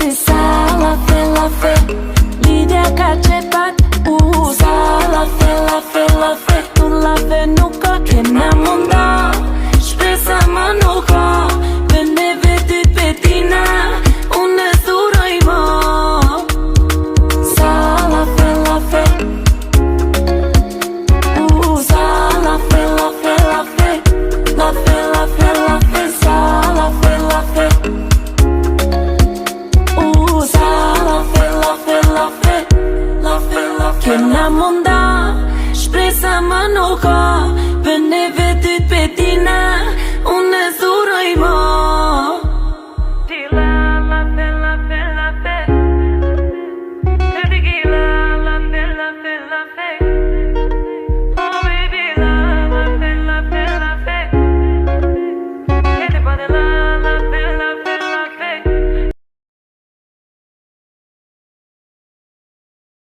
Sa la fe Lidja ka qepat Sa la fe Tu la fe nuk ka kena munda Shpresa ma nuk ka Për neve dy petina Unë e thuroj ma Sa la fe Sa la fe Sa la fe Kena munda Shpresa ma nuk ka Për neve